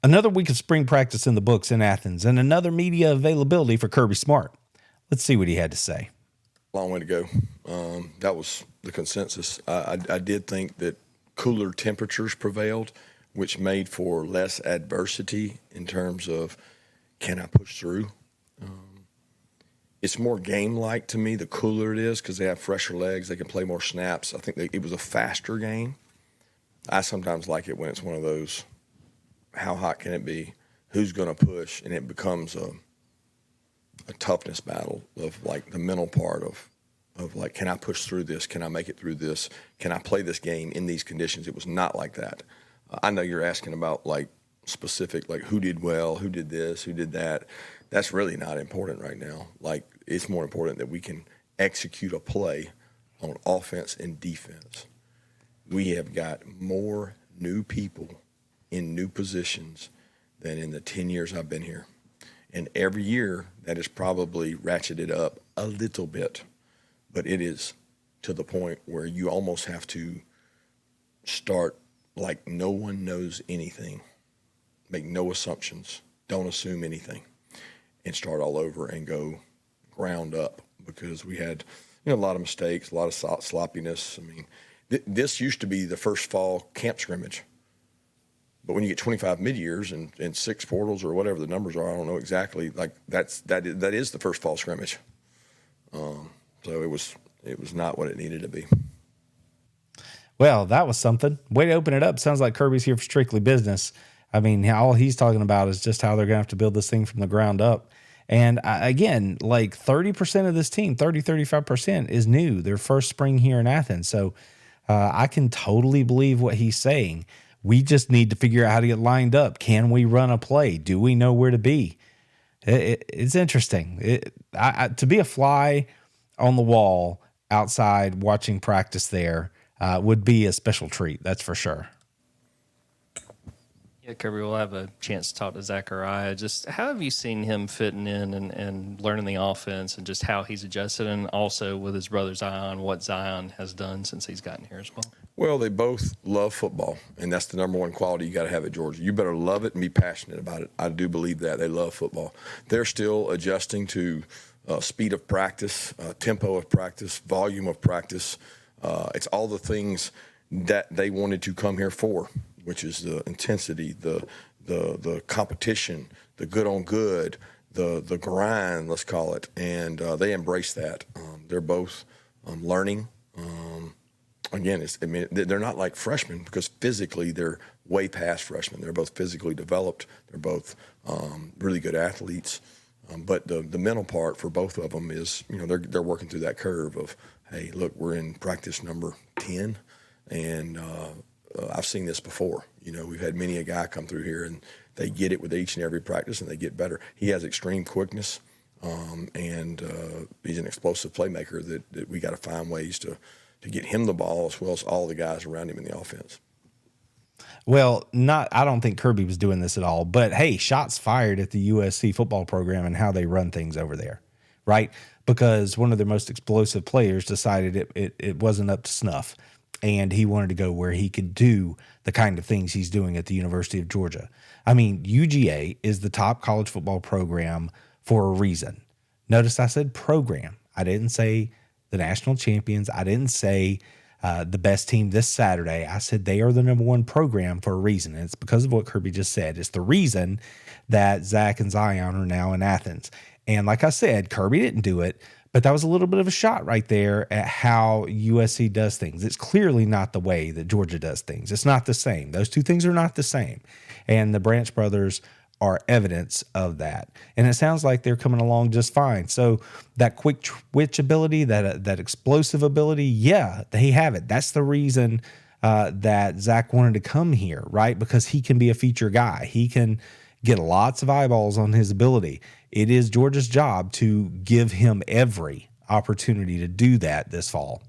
Another week of spring practice in the books in Athens and another media availability for Kirby Smart. Let's see what he had to say. Long way to go. That was the consensus. I did think that cooler temperatures prevailed, which made for less adversity in terms of, can I push through? It's more game-like to me the cooler it is because they have fresher legs. They can play more snaps. I think it was a faster game. I sometimes like it when it's one of those, how hot can it be? Who's going to push? And it becomes a toughness battle of like the mental part of like, can I push through this? Can I make it through this? Can I play this game in these conditions? It was not like that. I know you're asking about like specific, like who did well, who did this, who did that. That's really not important right now. Like, it's more important that we can execute a play on offense and defense. We have got more new people in new positions than in the 10 years I've been here. And every year that is probably ratcheted up a little bit, but it is to the point where you almost have to start like no one knows anything, make no assumptions, don't assume anything, and start all over and go ground up, because we had a lot of mistakes, a lot of sloppiness. I mean, this used to be the first fall camp scrimmage. But when you get 25 mid-years and 6 portals or whatever the numbers are, I don't know exactly, like that is the first fall scrimmage. So it was not what it needed to be. Well, that was something. Way to open it up. Sounds like Kirby's here for strictly business. I mean, all he's talking about is just how they're going to have to build this thing from the ground up. And again, like 30% of this team, 35% is new. Their first spring here in Athens. So I can totally believe what he's saying. We just need to figure out how to get lined up. Can we run a play? Do we know where to be? It's interesting. To be a fly on the wall outside watching practice there would be a special treat. That's for sure. Yeah, Kirby, we'll have a chance to talk to ZACHARIAH. Just how have you seen him fitting in and learning the offense and just how he's adjusted, and also with his brother Zion, what Zion has done since he's gotten here as well? Well, they both love football, and that's the number one quality you got to have at Georgia. You better love it and be passionate about it. I do believe that. They love football. They're still adjusting to speed of practice, tempo of practice, volume of practice. It's all the things that they wanted to come here for, which is the intensity, the competition, the good on good, the grind, let's call it, and they embrace that. They're both learning. Again, they're not like freshmen because physically they're way past freshmen. They're both physically developed. They're both really good athletes. But the mental part for both of them is, they're working through that curve of, hey, look, we're in practice number 10, and I've seen this before. We've had many a guy come through here, and they get it with each and every practice, and they get better. He has extreme quickness, and he's an explosive playmaker that we got to find ways to get him the ball as well as all the guys around him in the offense. Well, I don't think Kirby was doing this at all, but hey, shots fired at the USC football program and how they run things over there, right? Because one of their most explosive players decided it wasn't up to snuff, and he wanted to go where he could do the kind of things he's doing at the University of Georgia. I mean, UGA is the top college football program for a reason. Notice I said program. I didn't say the national champions. I didn't say the best team this Saturday. I said they are the number one program for a reason. And it's because of what Kirby just said. It's the reason that Zach and Zion are now in Athens. And like I said, Kirby didn't do it, but that was a little bit of a shot right there at how USC does things. It's clearly not the way that Georgia does things. It's not the same. Those two things are not the same. And the Branch brothers are evidence of that. And it sounds like they're coming along just fine. So that quick twitch ability, that explosive ability, yeah, they have it. That's the reason that Zach wanted to come here, right? Because he can be a feature guy. He can get lots of eyeballs on his ability. It is Georgia's job to give him every opportunity to do that this fall.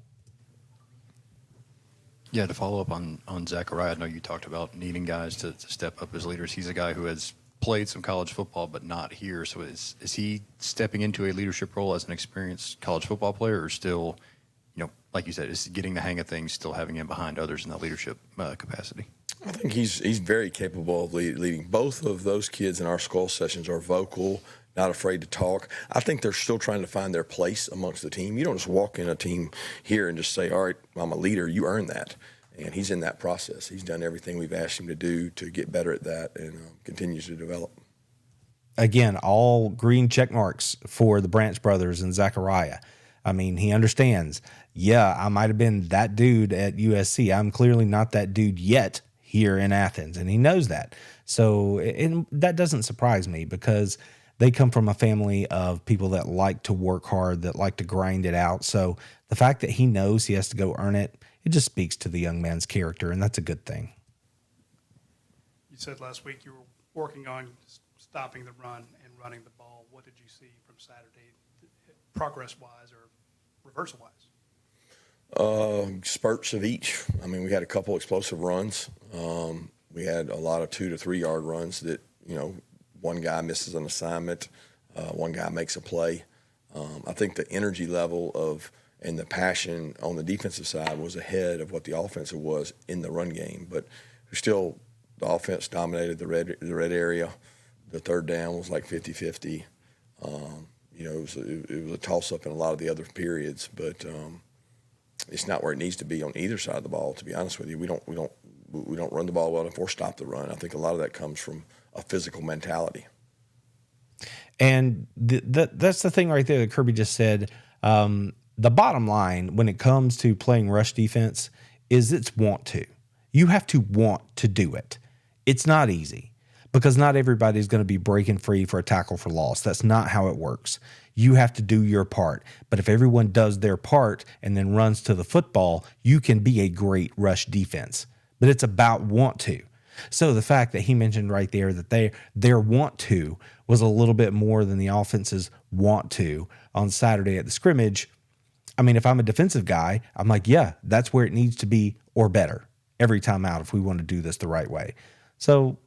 Yeah, to follow up on ZACHARIAH, I know you talked about needing guys to step up as leaders. He's a guy who has played some college football but not here. So is he stepping into a leadership role as an experienced college football player, or still, like you said, is getting the hang of things, still having him behind others in that leadership capacity? I think he's very capable of leading. Both of those kids in our skull sessions are vocal, not afraid to talk. I think they're still trying to find their place amongst the team. You don't just walk in a team here and just say, all right, I'm a leader. You earn that. And he's in that process. He's done everything we've asked him to do to get better at that, and continues to develop. Again, all green check marks for the Branch brothers and Zachariah. I mean, he understands, yeah, I might have been that dude at USC. I'm clearly not that dude yet here in Athens, and he knows that. So and that doesn't surprise me, because they come from a family of people that like to work hard, that like to grind it out. So the fact that he knows he has to go earn it, it just speaks to the young man's character, and that's a good thing. You said last week you were working on stopping the run and running the ball. What did you see from Saturday, progress-wise or reversal-wise? Spurts of each. I mean, we had a couple explosive runs. We had a lot of 2 to 3 yard runs that, one guy misses an assignment, one guy makes a play. I think the energy level and the passion on the defensive side was ahead of what the offensive was in the run game. But still, the offense dominated the red area. The third down was like 50-50. It was a toss-up in a lot of the other periods, but it's not where it needs to be on either side of the ball. To be honest with you, we don't run the ball well enough or stop the run. I think a lot of that comes from a physical mentality. And that's the thing right there that Kirby just said. The bottom line when it comes to playing rush defense is it's want to. You have to want to do it. It's not easy, because not everybody's going to be breaking free for a tackle for loss. That's not how it works. You have to do your part. But if everyone does their part and then runs to the football, you can be a great rush defense. But it's about want to. So the fact that he mentioned right there that their want to was a little bit more than the offense's want to on Saturday at the scrimmage. I mean, if I'm a defensive guy, I'm like, yeah, that's where it needs to be or better every time out if we want to do this the right way. So,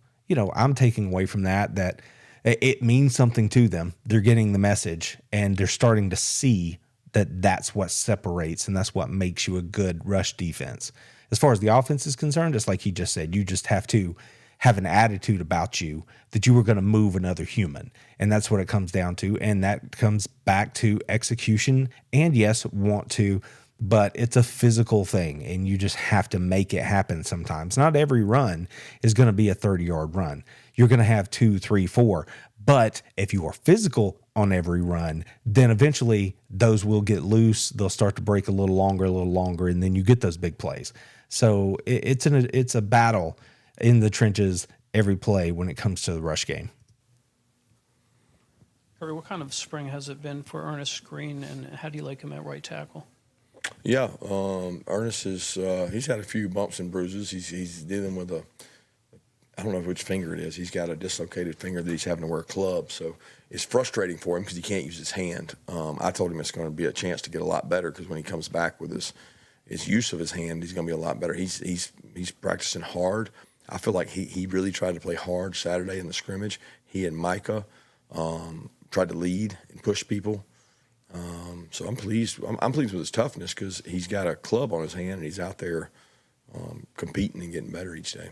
I'm taking away from that it means something to them. They're getting the message, and they're starting to see that that's what separates and that's what makes you a good rush defense. As far as the offense is concerned, just like he just said, you just have to have an attitude about you that you were going to move another human. And that's what it comes down to. And that comes back to execution and, yes, want to, but it's a physical thing, and you just have to make it happen sometimes. Not every run is going to be a 30-yard run. You're going to have 2, 3, 4. But if you are physical on every run, then eventually those will get loose. They'll start to break a little longer, and then you get those big plays. So it's a battle in the trenches every play when it comes to the rush game. Kirby, what kind of spring has it been for Ernest Greene, and how do you like him at right tackle? Yeah, Ernest he's had a few bumps and bruises. He's dealing with I don't know which finger it is. He's got a dislocated finger that he's having to wear a club. So it's frustrating for him because he can't use his hand. I told him it's going to be a chance to get a lot better, because when he comes back with his use of his hand, he's going to be a lot better. He's practicing hard. I feel like he really tried to play hard Saturday in the scrimmage. He and Micah tried to lead and push people. So I'm pleased. I'm pleased with his toughness, because he's got a club on his hand and he's out there competing and getting better each day.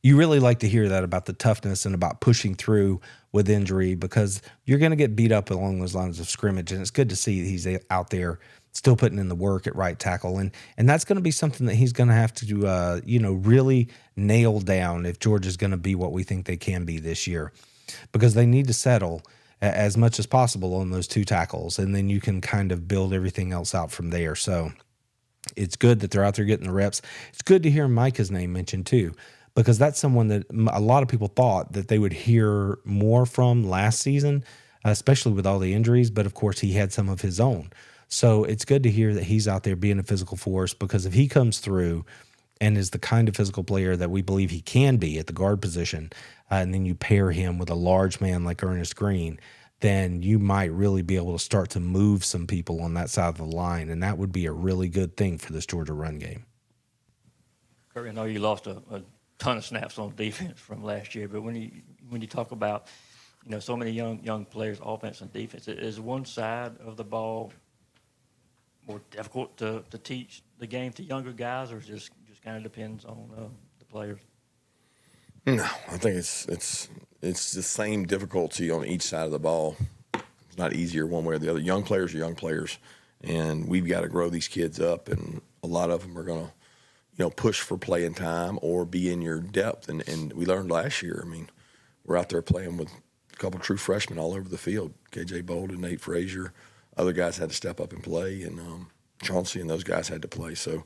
You really like to hear that about the toughness and about pushing through with injury, because you're going to get beat up along those lines of scrimmage. And it's good to see he's out there still putting in the work at right tackle. And that's going to be something that he's going to have to, really nail down if Georgia's going to be what we think they can be this year, because they need to settle as much as possible on those 2 tackles. And then you can kind of build everything else out from there. So it's good that they're out there getting the reps. It's good to hear Micah's name mentioned too, because that's someone that a lot of people thought that they would hear more from last season, especially with all the injuries. But of course, he had some of his own. So it's good to hear that he's out there being a physical force, because if he comes through and is the kind of physical player that we believe he can be at the guard position, and then you pair him with a large man like Ernest Greene, then you might really be able to start to move some people on that side of the line, and that would be a really good thing for this Georgia run game. Kirby, I know you lost a ton of snaps on defense from last year, but when you talk about so many young players, offense and defense, is one side of the ball more difficult to teach the game to younger guys, or just kind of depends on the players? No, I think it's the same difficulty on each side of the ball. It's not easier one way or the other. Young players are young players, and we've got to grow these kids up, and a lot of them are going to, push for playing time or be in your depth. And we learned last year. I mean, we're out there playing with a couple true freshmen all over the field. KJ Bolden, Nate Frazier, other guys had to step up and play, and Chauncey and those guys had to play. So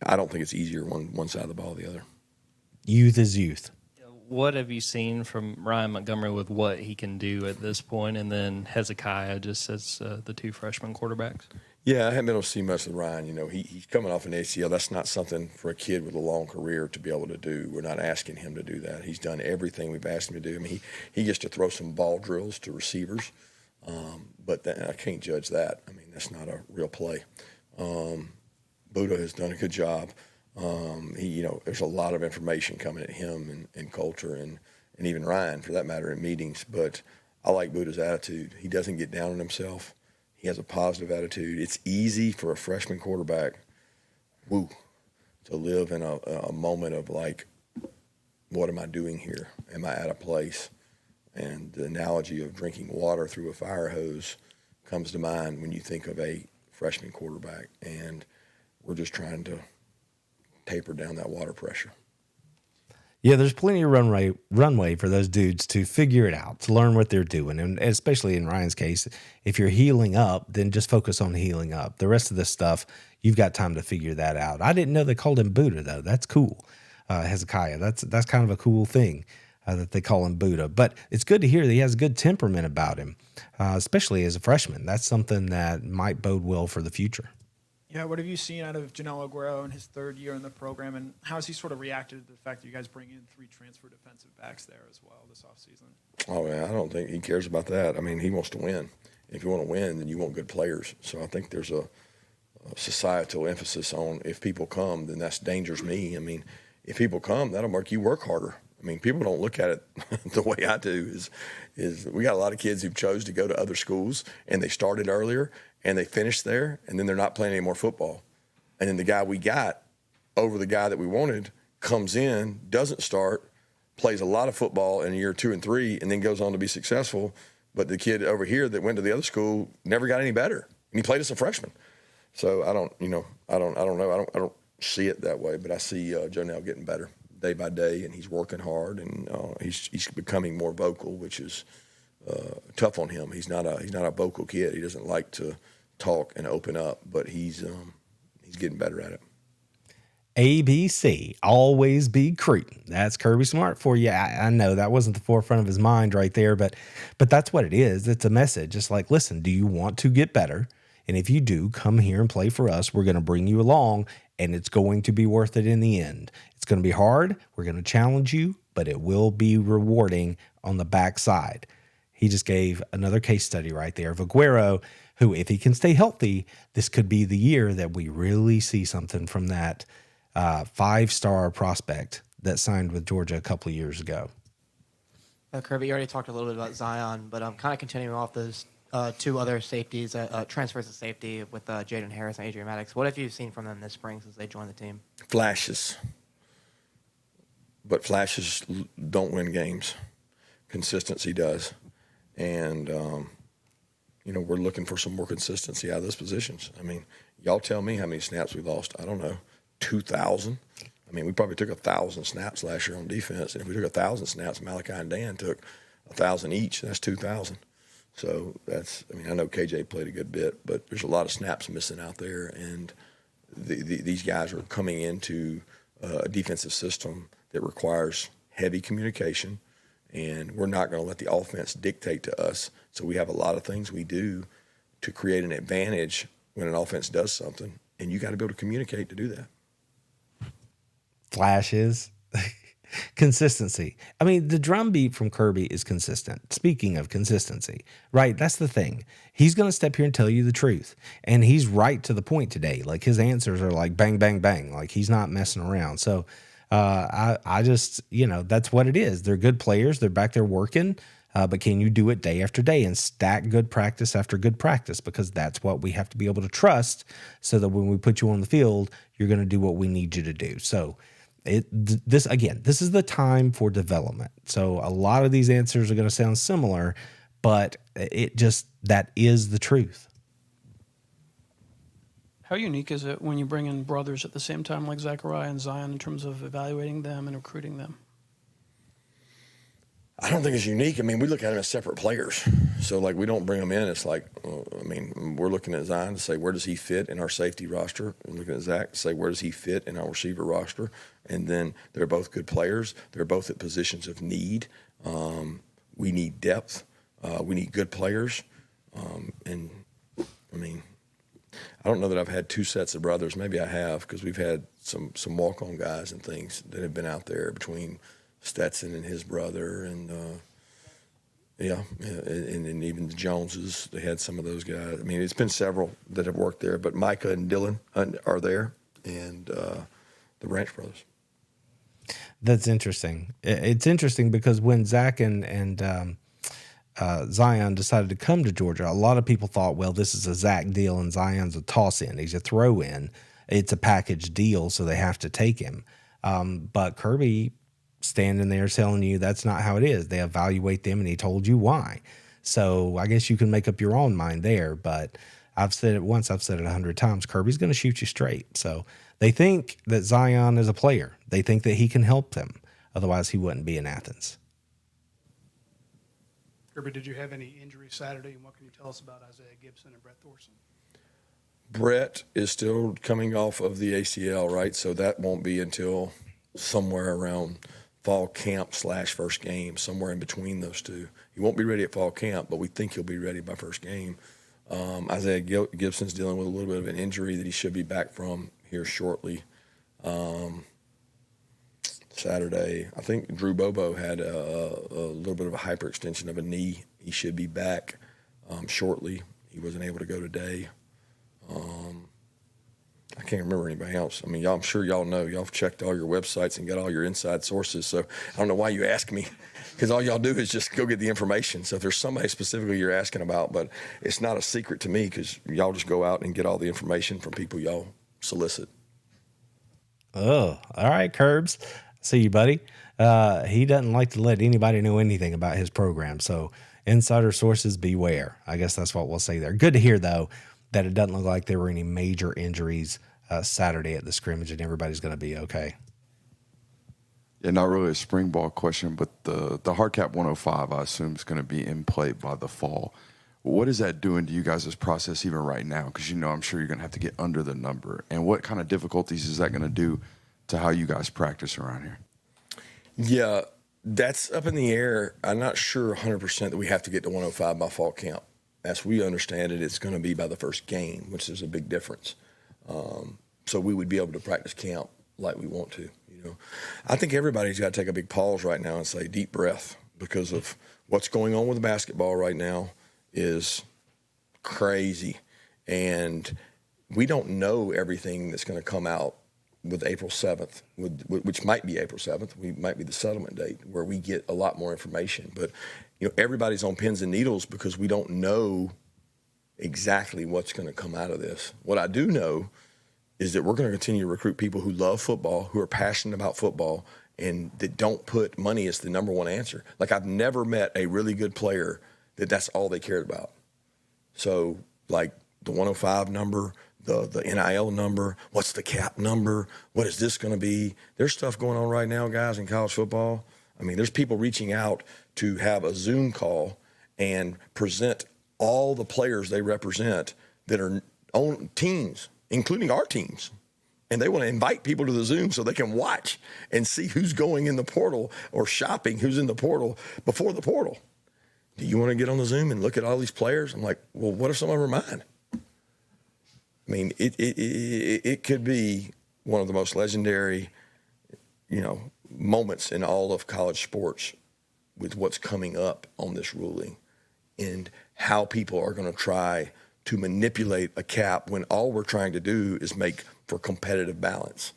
I don't think it's easier one side of the ball or the other. Youth is youth. What have you seen from Ryan Montgomery with what he can do at this point, and then Hezekiah just as the two freshman quarterbacks? Yeah, I haven't been able to see much of Ryan. He's coming off an ACL. That's not something for a kid with a long career to be able to do. We're not asking him to do that. He's done everything we've asked him to do. I mean, he gets to throw some ball drills to receivers, but I can't judge that. I mean, that's not a real play. Buddha has done a good job. There's a lot of information coming at him and Coulter and even Ryan, for that matter, in meetings. But I like Buddha's attitude. He doesn't get down on himself. He has a positive attitude. It's easy for a freshman quarterback, to live in a moment of like, what am I doing here? Am I out of place? And the analogy of drinking water through a fire hose comes to mind when you think of a freshman quarterback. And we're just trying to taper down that water pressure. Yeah, there's plenty of runway for those dudes to figure it out, to learn what they're doing. And especially in Ryan's case, if you're healing up, then just focus on healing up. The rest of this stuff, you've got time to figure that out. I didn't know they called him Buddha, though. That's cool. Hezekiah, that's kind of a cool thing that they call him Buddha. But it's good to hear that he has a good temperament about him, especially as a freshman. That's something that might bode well for the future. Yeah, what have you seen out of JOENEL AGUERO in his third year in the program, and how has he sort of reacted to the fact that you guys bring in 3 transfer defensive backs there as well this offseason? Oh, man, I don't think he cares about that. I mean, he wants to win. If you want to win, then you want good players. So I think there's a societal emphasis on if people come, then that dangers me. I mean, if people come, that'll make you work harder. I mean, people don't look at it the way I do. Is we got a lot of kids who chose to go to other schools, and they started earlier, and they finished there, and then they're not playing any more football. And then the guy we got over the guy that we wanted comes in, doesn't start, plays a lot of football in year 2 and 3, and then goes on to be successful. But the kid over here that went to the other school never got any better, and he played as a freshman. So I don't know. I don't see it that way, but I see JOENEL getting better day by day, and he's working hard, and he's becoming more vocal, which is tough on him. He's not a vocal kid. He doesn't like to talk and open up, but he's getting better at it. ABC, always be Cretin. That's Kirby Smart for you. I know that wasn't the forefront of his mind right there, but that's what it is. It's a message. It's like, listen, do you want to get better? And if you do, come here and play for us. We're going to bring you along, and it's going to be worth it in the end. It's going to be hard. We're going to challenge you, but it will be rewarding on the backside. He just gave another case study right there of Aguero, who, if he can stay healthy, this could be the year that we really see something from that 5-star prospect that signed with Georgia a couple of years ago. Kirby, you already talked a little bit about Zion, but I'm kind of continuing off those 2 other safeties, transfers to safety with Jaden Harris and Adrian Maddox. What have you seen from them this spring since they joined the team? Flashes. But flashes don't win games. Consistency does. And, we're looking for some more consistency out of those positions. I mean, y'all tell me how many snaps we lost. I don't know, 2,000? I mean, we probably took 1,000 snaps last year on defense. And if we took 1,000 snaps, Malachi and Dan took 1,000 each. That's 2,000. So I know KJ played a good bit, but there's a lot of snaps missing out there. And these guys are coming into a defensive system that requires heavy communication, and we're not going to let the offense dictate to us. So we have a lot of things we do to create an advantage when an offense does something, and you got to be able to communicate to do that. Flashes. Consistency. I mean, the drumbeat from Kirby is consistent. Speaking of consistency, right? That's the thing. He's going to step here and tell you the truth. And he's right to the point today. Like, his answers are like bang, bang, bang. Like, he's not messing around. So I just, that's what it is. They're good players. They're back there working. but can you do it day after day and stack good practice after good practice? Because that's what we have to be able to trust, so that when we put you on the field, you're going to do what we need you to do. So this is the time for development. So a lot of these answers are going to sound similar, but that is the truth. How unique is it when you bring in brothers at the same time, like Zachariah and Zion, in terms of evaluating them and recruiting them? I don't think it's unique. I mean, we look at them as separate players. So, like, we don't bring them in. It's like, we're looking at Zion to say, where does he fit in our safety roster? We're looking at Zach to say, where does he fit in our receiver roster? And then they're both good players. They're both at positions of need. We need depth. We need good players. I don't know that I've had two sets of brothers. Maybe I have, because we've had some walk-on guys and things that have been out there between Stetson and his brother, and and even the Joneses. They had some of those guys. I mean, it's been several that have worked there, but Micah and Dylan are there, and the Branch brothers. That's interesting. It's interesting because when Zach and Zion decided to come to Georgia, a lot of people thought, well, this is a Zach deal and Zion's a toss-in. He's a throw-in. It's a package deal, so they have to take him. But Kirby standing there telling you that's not how it is. They evaluate them, and he told you why. So I guess you can make up your own mind there, but I've said it once, I've said it 100 times. Kirby's going to shoot you straight. So they think that Zion is a player. They think that he can help them. Otherwise, he wouldn't be in Athens. Kirby, did you have any injuries Saturday, and what can you tell us about Isaiah Gibson and Brett Thorson? Brett is still coming off of the ACL, right? So that won't be until somewhere around fall camp / first game, somewhere in between those two. He won't be ready at fall camp, but we think he'll be ready by first game. Isaiah Gibson's dealing with a little bit of an injury that he should be back from here shortly. Saturday, I think Drew Bobo had a little bit of a hyperextension of a knee. He should be back shortly. He wasn't able to go today. I can't remember anybody else. I mean, I'm sure y'all know. Y'all have checked all your websites and got all your inside sources. So I don't know why you ask me, because all y'all do is just go get the information. So if there's somebody specifically you're asking about, but it's not a secret to me, because y'all just go out and get all the information from people y'all solicit. Oh, all right, Curbs. See you, buddy. He doesn't like to let anybody know anything about his program. So insider sources, beware. I guess that's what we'll say there. Good to hear, though, that it doesn't look like there were any major injuries Saturday at the scrimmage, and everybody's going to be okay. Yeah, not really a spring ball question, but the hard cap 105, I assume, is going to be in play by the fall. What is that doing to you guys' process even right now? Because, I'm sure you're going to have to get under the number. And what kind of difficulties is that going to do to how you guys practice around here? Yeah, that's up in the air. I'm not sure 100% that we have to get to 105 by fall camp. As we understand it, it's going to be by the first game, which is a big difference. So we would be able to practice camp like we want to. I think everybody's got to take a big pause right now and say deep breath, because of what's going on with basketball right now is crazy, and we don't know everything that's going to come out with April 7th, which might be April 7th. We might be the settlement date where we get a lot more information. But, everybody's on pins and needles because we don't know exactly what's going to come out of this. What I do know is that we're going to continue to recruit people who love football, who are passionate about football, and that don't put money as the number one answer. Like, I've never met a really good player that's all they cared about. So, like, the 105 number, the NIL number, what's the cap number, what is this going to be? There's stuff going on right now, guys, in college football. I mean, there's people reaching out to have a Zoom call and present all the players they represent that are on teams, including our teams. And they want to invite people to the Zoom so they can watch and see who's going in the portal or shopping who's in the portal before the portal. Do you want to get on the Zoom and look at all these players? I'm like, well, what if some of them are mine? I mean, it could be one of the most legendary, moments in all of college sports with what's coming up on this ruling and how people are going to try to manipulate a cap when all we're trying to do is make for competitive balance.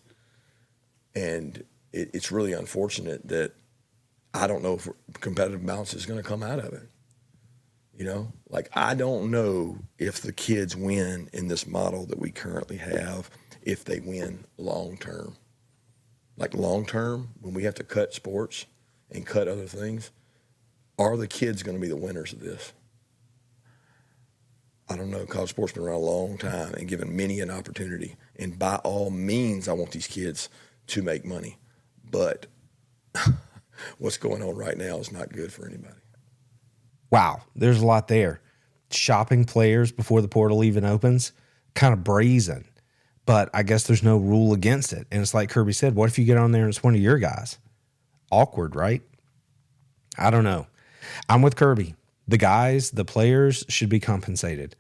And it's really unfortunate that I don't know if competitive balance is going to come out of it. You know, like I don't know if the kids win in this model that we currently have, if they win long term. Like long term, when we have to cut sports and cut other things, are the kids going to be the winners of this? I don't know. College sports been around a long time and given many an opportunity. And by all means, I want these kids to make money. But what's going on right now is not good for anybody. Wow, there's a lot there. Shopping players before the portal even opens, kind of brazen. But I guess there's no rule against it. And it's like Kirby said, what if you get on there and it's one of your guys? Awkward, right? I don't know. I'm with Kirby. The guys, the players should be compensated.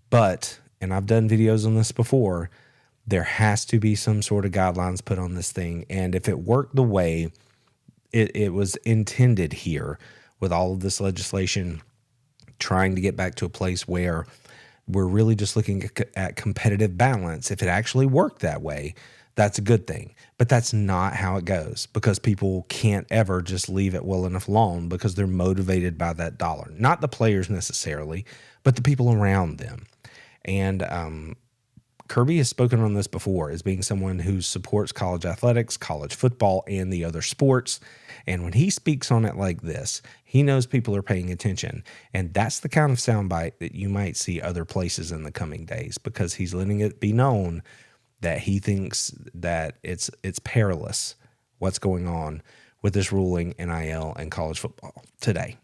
But, and I've done videos on this before, there has to be some sort of guidelines put on this thing. And if it worked the way it was intended here, with all of this legislation trying to get back to a place where we're really just looking at competitive balance, if it actually worked that way, that's a good thing. But that's not how it goes, because people can't ever just leave it well enough alone because they're motivated by that dollar. Not the players necessarily, but the people around them. And Kirby has spoken on this before as being someone who supports college athletics, college football, and the other sports. And when he speaks on it like this, he knows people are paying attention. And that's the kind of soundbite that you might see other places in the coming days, because he's letting it be known that he thinks that it's perilous what's going on with this ruling, NIL, and college football today.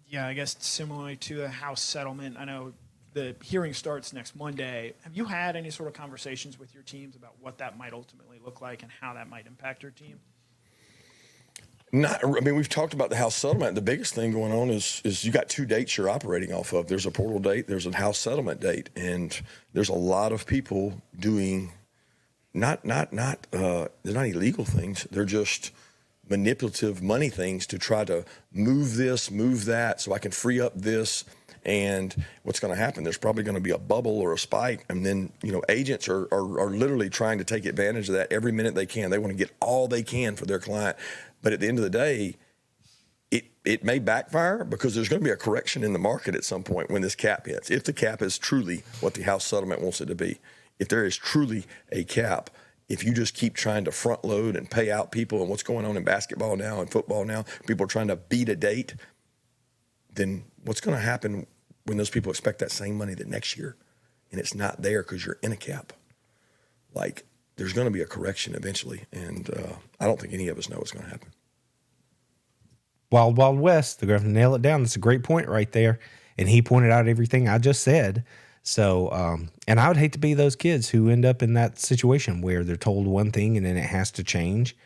Yeah, I guess similarly to the House settlement, I know the hearing starts next Monday. Have you had any sort of conversations with your teams about what that might ultimately look like and how that might impact your team? I mean, we've talked about the House settlement. The biggest thing going on is you got two dates you're operating off of. There's a portal date, there's a House settlement date, and there's a lot of people doing they're not illegal things. They're just manipulative money things to try to move this, move that, so I can free up this. And what's going to happen? There's probably going to be a bubble or a spike, and then agents are literally trying to take advantage of that every minute they can. They want to get all they can for their client, but at the end of the day, it may backfire, because there's going to be a correction in the market at some point when this cap hits. If the cap is truly what the House settlement wants it to be, if there is truly a cap, if you just keep trying to front load and pay out people, and what's going on in basketball now and football now, people are trying to beat a date, then what's going to happen when those people expect that same money the next year and it's not there because you're in a cap? Like, there's going to be a correction eventually, and I don't think any of us know what's going to happen. Wild, Wild West. They're going to nail it down. That's a great point right there. And he pointed out everything I just said. So, and I would hate to be those kids who end up in that situation where they're told one thing and then it has to change.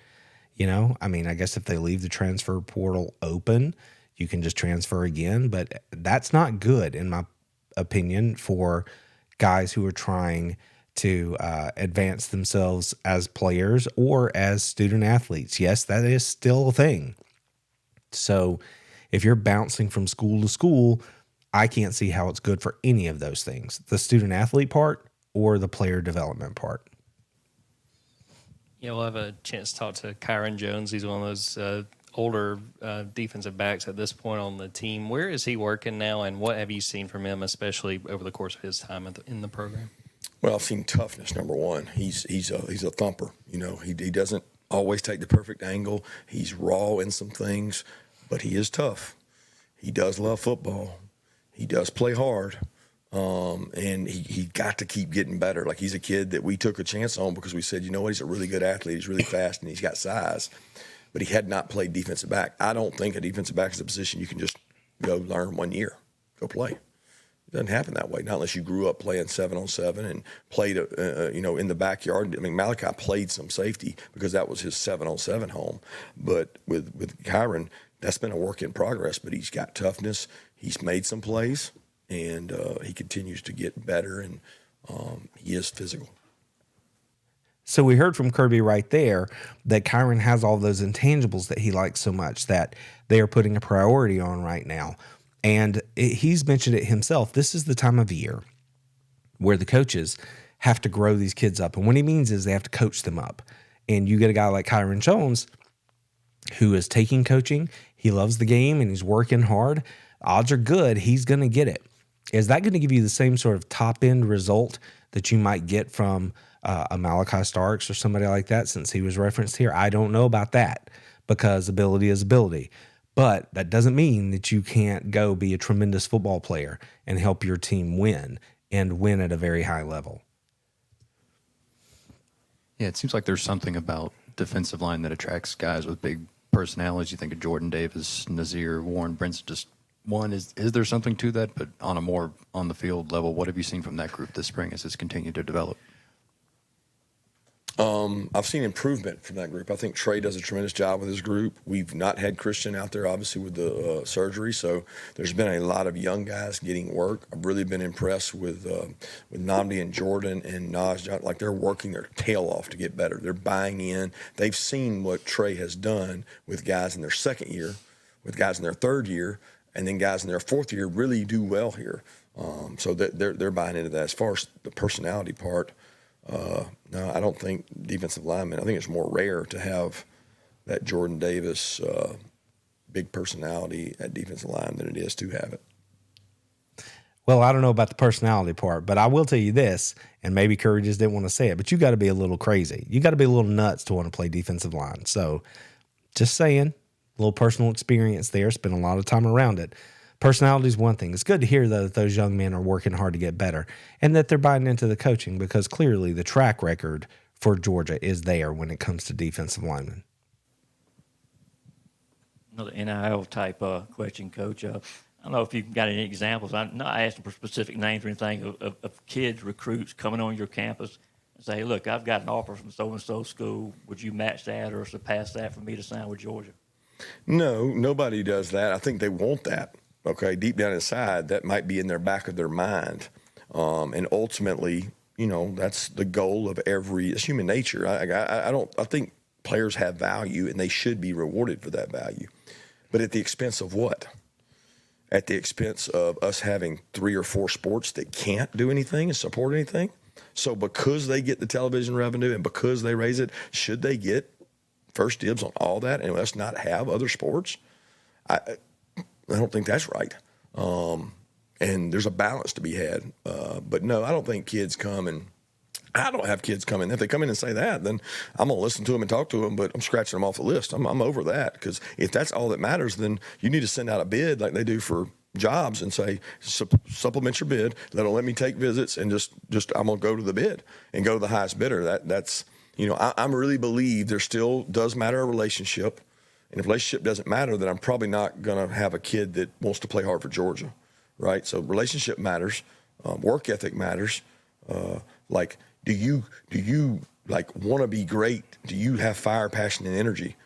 I mean, I guess if they leave the transfer portal open, you can just transfer again, but that's not good, in my opinion, for guys who are trying to advance themselves as players or as student athletes. Yes, that is still a thing. So if you're bouncing from school to school, I can't see how it's good for any of those things, the student athlete part or the player development part. Yeah, we'll have a chance to talk to KYRON Jones. He's one of those older defensive backs at this point on the team. Where is he working now, and what have you seen from him, especially over the course of his time in the program? Well, I've seen toughness, number one. He's a thumper. He doesn't always take the perfect angle. He's raw in some things, but he is tough. He does love football. He does play hard. And he got to keep getting better. Like, he's a kid that we took a chance on because we said, he's a really good athlete. He's really fast and he's got size. But he had not played defensive back. I don't think a defensive back is a position you can just go learn 1 year, go play. It doesn't happen that way, not unless you grew up playing 7-on-7 and played, in the backyard. I mean, Malachi played some safety because that was his 7-on-7 home. But with KYRON, that's been a work in progress. But he's got toughness. He's made some plays, and he continues to get better, and he is physical. So we heard from Kirby right there that KYRON has all those intangibles that he likes so much that they are putting a priority on right now. And he's mentioned it himself. This is the time of year where the coaches have to grow these kids up. And what he means is they have to coach them up. And you get a guy like KYRON Jones, who is taking coaching, he loves the game and he's working hard, odds are good he's going to get it. Is that going to give you the same sort of top end result that you might get from a Malachi Starks or somebody like that, since he was referenced here? I don't know about that, because ability is ability. But that doesn't mean that you can't go be a tremendous football player and help your team win, and win at a very high level. Yeah, it seems like there's something about defensive line that attracts guys with big personalities. You think of Jordan Davis, Nazir, Warren Brinson. Just one, is there something to that? But on a more on the field level, what have you seen from that group this spring as it's continued to develop? I've seen improvement from that group. I think Trey does a tremendous job with his group. We've not had Christian out there, obviously, with the surgery, so there's been a lot of young guys getting work. I've really been impressed with Nnamdi and Jordan and Nas. Like, they're working their tail off to get better. They're buying in. They've seen what Trey has done with guys in their second year, with guys in their third year, and then guys in their fourth year really do well here. So they're buying into that. As far as the personality part, no, I don't think defensive linemen. I think it's more rare to have that Jordan Davis big personality at defensive line than it is to have it. Well, I don't know about the personality part, but I will tell you this, and maybe Curry just didn't want to say it, but you got to be a little crazy. You got to be a little nuts to want to play defensive line. So just saying, a little personal experience there. Spent a lot of time around it. Personality is one thing. It's good to hear, though, that those young men are working hard to get better and that they're buying into the coaching, because clearly the track record for Georgia is there when it comes to defensive linemen. Another NIL type question, Coach. I don't know if you've got any examples. I'm not asking for specific names or anything of kids, recruits coming on your campus and say, look, I've got an offer from so-and-so school. Would you match that or surpass that for me to sign with Georgia? No, Nobody does that. I think they want that. Okay, deep down inside, that might be in their back of their mind. And ultimately, that's the goal of it's human nature. I think players have value and they should be rewarded for that value. But at the expense of what? At the expense of us having 3 or 4 sports that can't do anything and support anything? So because they get the television revenue and because they raise it, should they get first dibs on all that and us not have other sports? I don't think that's right. And there's a balance to be had. But no, I don't think kids come and I don't have kids come in. If they come in and say that, then I'm going to listen to them and talk to them, but I'm scratching them off the list. I'm over that, because if that's all that matters, then you need to send out a bid like they do for jobs and say, supplement your bid. Let me take visits and just I'm going to go to the bid and go to the highest bidder. That's I really believe there still does matter a relationship. And if relationship doesn't matter, then I'm probably not going to have a kid that wants to play hard for Georgia, right? So relationship matters, work ethic matters. Like, do you like want to be great? Do you have fire, passion, and energy?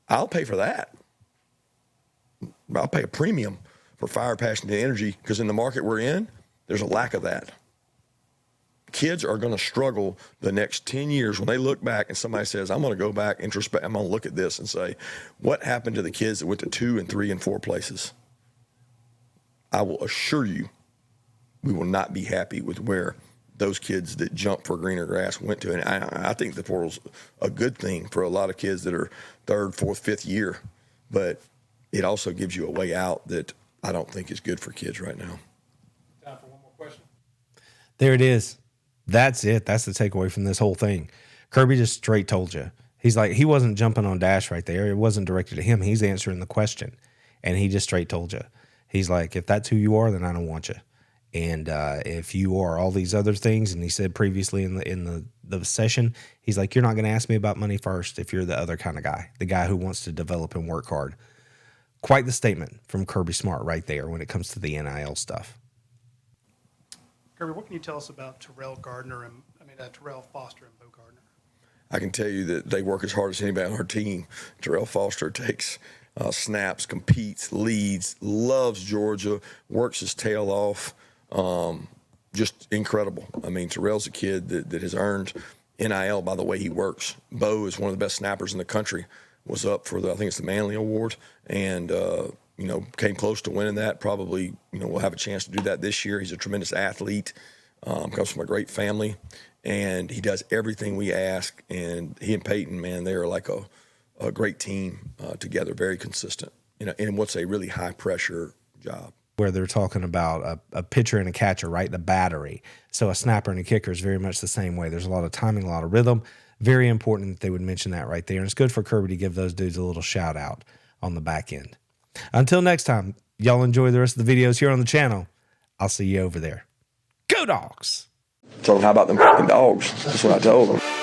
I'll pay for that. I'll pay a premium for fire, passion, and energy, because in the market we're in, there's a lack of that. Kids are going to struggle the next 10 years when they look back and somebody says, I'm going to go back, introspect, I'm going to look at this and say, what happened to the kids that went to 2 and 3 and 4 places? I will assure you, we will not be happy with where those kids that jumped for greener grass went to. And I think the portal's a good thing for a lot of kids that are 3rd, 4th, 5th year, but it also gives you a way out that I don't think is good for kids right now. Time for one more question. There it is. That's it. That's the takeaway from this whole thing. Kirby just straight told you. He's like, he wasn't jumping on Dash right there. It wasn't directed at him. He's answering the question. And he just straight told you. He's like, if that's who you are, then I don't want you. And if you are all these other things, and he said previously in the session, he's like, you're not going to ask me about money first if you're the other kind of guy, the guy who wants to develop and work hard. Quite the statement from Kirby Smart right there when it comes to the NIL stuff. Kirby, what can you tell us about Terrell Foster and Bo Gardner? I can tell you that they work as hard as anybody on our team. Terrell Foster takes snaps, competes, leads, loves Georgia, works his tail off. Just incredible. I mean, Terrell's a kid that has earned NIL by the way he works. Bo is one of the best snappers in the country. Was up for I think it's the Manley Award, and came close to winning that. Probably, we'll have a chance to do that this year. He's a tremendous athlete, comes from a great family, and he does everything we ask. And he and Peyton, man, they're like a a great team together, very consistent, in what's a really high pressure job. Where they're talking about a pitcher and a catcher, right? The battery. So a snapper and a kicker is very much the same way. There's a lot of timing, a lot of rhythm. Very important that they would mention that right there. And it's good for Kirby to give those dudes a little shout out on the back end. Until next time, y'all enjoy the rest of the videos here on the channel. I'll see you over there. Go Dogs! Told them, how about them fucking dogs? That's what I told them.